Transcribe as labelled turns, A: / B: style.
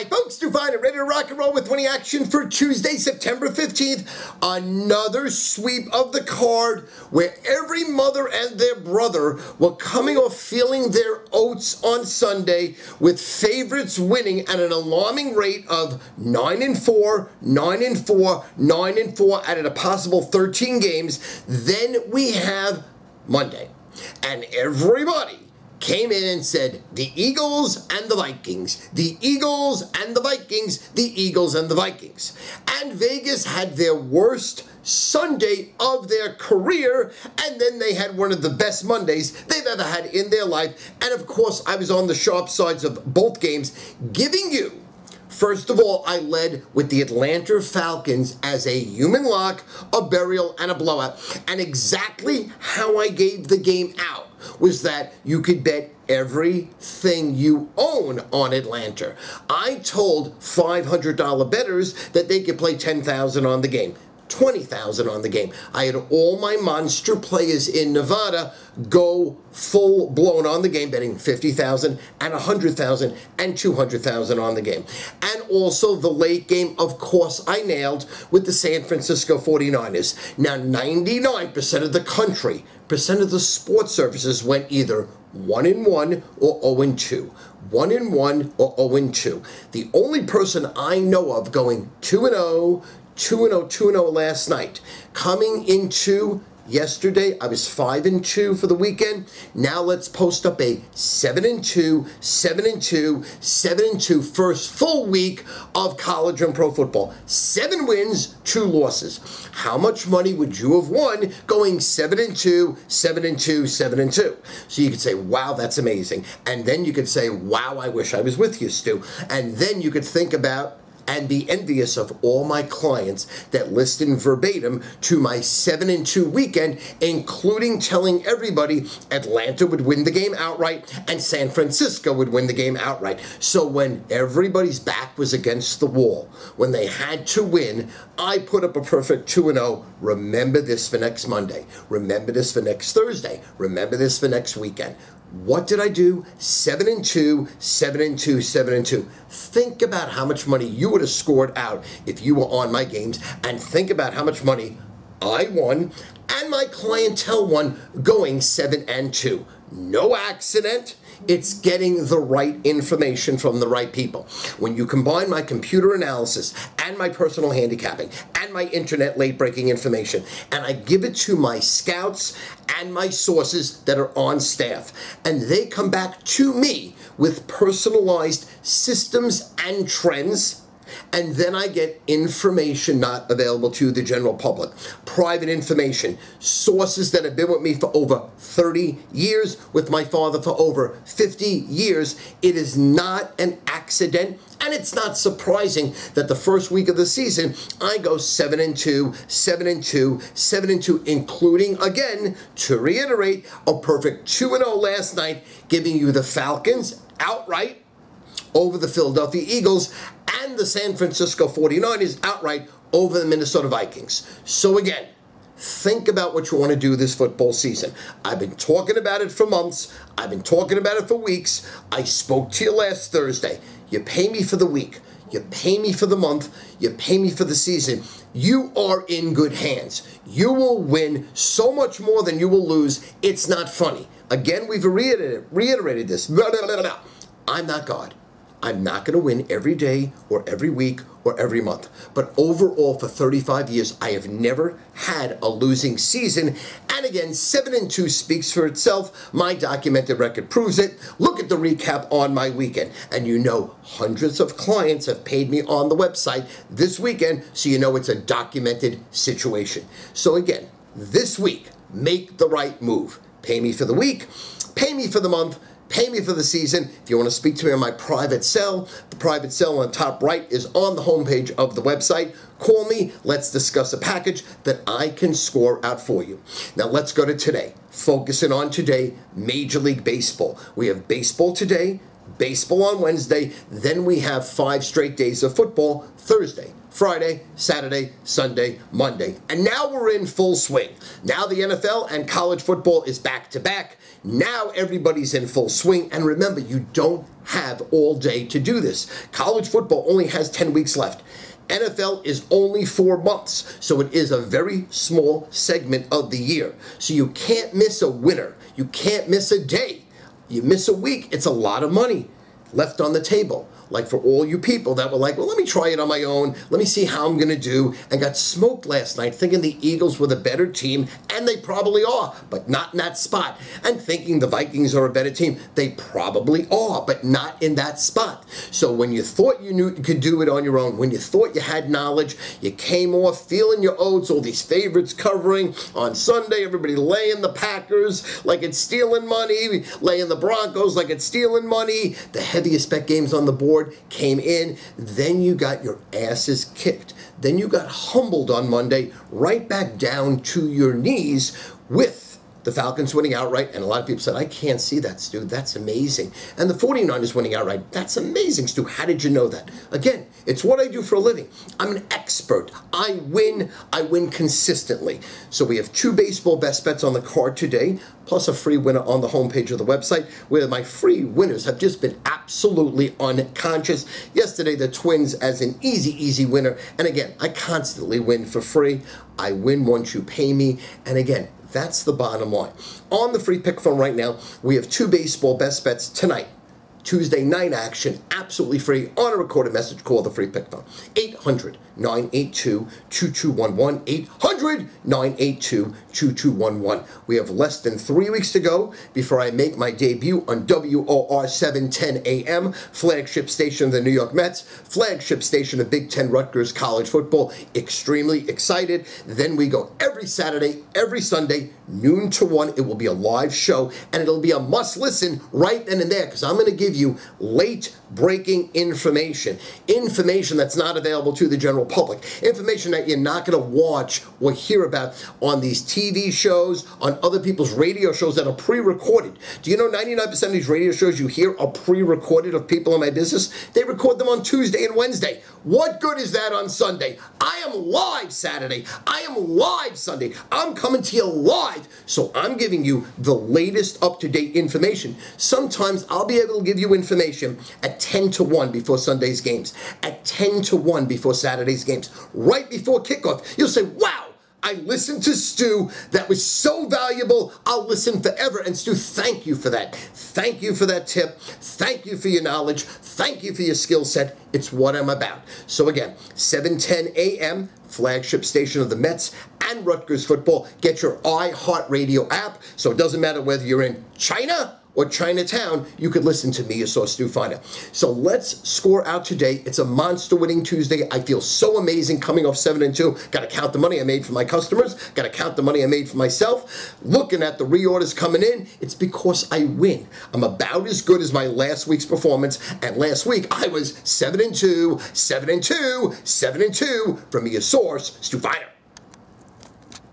A: Hi folks, Feiner, ready to rock and roll with 20 action for Tuesday, September 15th. Another sweep of the card where every mother and their brother were coming off feeling their oats on Sunday with favorites winning at an alarming rate of 9-4, 9-4, 9-4 out of a possible 13 games. Then we have Monday, and everybody came in and said, the Eagles and the Vikings, the Eagles and the Vikings, the Eagles and the Vikings. And Vegas had their worst Sunday of their career, and then they had one of the best Mondays they've ever had in their life. And of course, I was on the sharp sides of both games, giving you, first of all, I led with the Atlanta Falcons as a human lock, a burial, and a blowout. And exactly how I gave the game out was that you could bet everything you own on Atlanta. I told $500 bettors that they could play $10,000 on the game, $20,000 on the game. I had all my monster players in Nevada go full blown on the game, betting $50,000 and $100,000 and $200,000 on the game. And also the late game, of course, I nailed with the San Francisco 49ers. Now, 99% of the country, percent of the sports services went either 1-1 or 0-2. 1-1 or 0-2. The only person I know of going 2-0, 2-0, 2-0 last night. Coming into yesterday, I was 5-2 for the weekend. Now let's post up a 7-2, 7-2, 7-2 first full week of college and pro football. 7 wins, 2 losses. How much money would you have won going 7-2, 7-2, 7-2? So you could say, wow, that's amazing. And then you could say, wow, I wish I was with you, Stu. And then you could think about and be envious of all my clients that listened verbatim to my 7-2 weekend, including telling everybody Atlanta would win the game outright and San Francisco would win the game outright. So when everybody's back was against the wall, when they had to win, I put up a perfect 2-0. Remember this for next Monday. Remember this for next Thursday. Remember this for next weekend. What did I do? 7-2, 7-2, 7-2. Think about how much money you would have scored out if you were on my games, and think about how much money I won and my clientele won going 7-2. No accident. It's getting the right information from the right people. When you combine my computer analysis and my personal handicapping and my internet late-breaking information, and I give it to my scouts and my sources that are on staff, and they come back to me with personalized systems and trends, and then I get information not available to the general public. Private information, sources that have been with me for over 30 years, with my father for over 50 years. It is not an accident, and it's not surprising that the first week of the season, I go 7-2, 7-2, 7-2, including, again, to reiterate, a perfect 2-0 last night, giving you the Falcons outright over the Philadelphia Eagles and the San Francisco 49ers outright over the Minnesota Vikings. So again, think about what you want to do this football season. I've been talking about it for months. I've been talking about it for weeks. I spoke to you last Thursday. You pay me for the week. You pay me for the month. You pay me for the season. You are in good hands. You will win so much more than you will lose. It's not funny. Again, we've reiterated this. I'm not God. I'm not going to win every day or every week or every month. But overall, for 35 years, I have never had a losing season. And again, 7-2 speaks for itself. My documented record proves it. Look at the recap on my weekend. And you know hundreds of clients have paid me on the website this weekend, so you know it's a documented situation. So again, this week, make the right move. Pay me for the week, pay me for the month, pay me for the season. If you want to speak to me on my private cell, the private cell on the top right is on the homepage of the website. Call me. Let's discuss a package that I can score out for you. Now let's go to today. Focusing on today, Major League Baseball. We have baseball today, baseball on Wednesday, then we have 5 straight days of football Thursday, Friday, Saturday, Sunday, Monday. And now we're in full swing. Now the NFL and college football is back to back. Now everybody's in full swing. And remember, you don't have all day to do this. College football only has 10 weeks left. NFL is only 4 months, so it is a very small segment of the year. So you can't miss a winner. You can't miss a day. You miss a week, it's a lot of money left on the table. Like for all you people that were like, well, let me try it on my own. Let me see how I'm going to do. And got smoked last night thinking the Eagles were the better team, and they probably are, but not in that spot. And thinking the Vikings are a better team, they probably are, but not in that spot. So when you thought you knew you could do it on your own, when you thought you had knowledge, you came off feeling your oats, all these favorites covering. On Sunday, everybody laying the Packers like it's stealing money, laying the Broncos like it's stealing money. The heaviest bet games on the board came in. Then you got your asses kicked. Then you got humbled on Monday, right back down to your knees with the Falcons winning outright. And a lot of people said, I can't see that, Stu. That's amazing. And the 49ers winning outright. That's amazing, Stu. How did you know that? Again, it's what I do for a living. I'm an expert. I win consistently. So we have 2 baseball best bets on the card today, plus a free winner on the homepage of the website, where my free winners have just been absolutely unconscious. Yesterday, the Twins as an easy winner. And again, I constantly win for free. I win once you pay me. And again, that's the bottom line. On the free pick phone right now, we have 2 baseball best bets tonight. Tuesday night action, absolutely free, on a recorded message. Call the free pick phone. 800-982-2211. 800-982-2211. We have less than 3 weeks to go before I make my debut on WOR 710 AM, flagship station of the New York Mets, flagship station of Big Ten Rutgers college football. Extremely excited. Then we go every Saturday, every Sunday, noon to 1. It will be a live show, and it'll be a must listen right then and there, because I'm going to give you late breaking information that's not available to the general public, information that you're not going to watch or hear about on these TV shows, on other people's radio shows that are pre-recorded. Do you know 99% of these radio shows you hear are pre-recorded of people in my business? They record them on Tuesday and Wednesday. What good is that on Sunday? I am live Saturday. I am live Sunday. I'm coming to you live, so I'm giving you the latest up-to-date information. Sometimes I'll be able to give you information at 10 to 1 before Sunday's games, at 10 to 1 before Saturday's games, right before kickoff. You'll say, wow, I listened to Stu. That was so valuable. I'll listen forever. And Stu, thank you for that. Thank you for that tip. Thank you for your knowledge. Thank you for your skill set. It's what I'm about. So again, 710 AM, flagship station of the Mets and Rutgers football. Get your iHeartRadio app, so it doesn't matter whether you're in China or Chinatown, you could listen to me, your source, Stu Feiner. So let's score out today. It's a monster winning Tuesday. I feel so amazing coming off 7-2. Got to count the money I made for my customers. Got to count the money I made for myself. Looking at the reorders coming in, it's because I win. I'm about as good as my last week's performance. And last week, I was 7-2, 7-2, 7-2 from your source, Stu Feiner.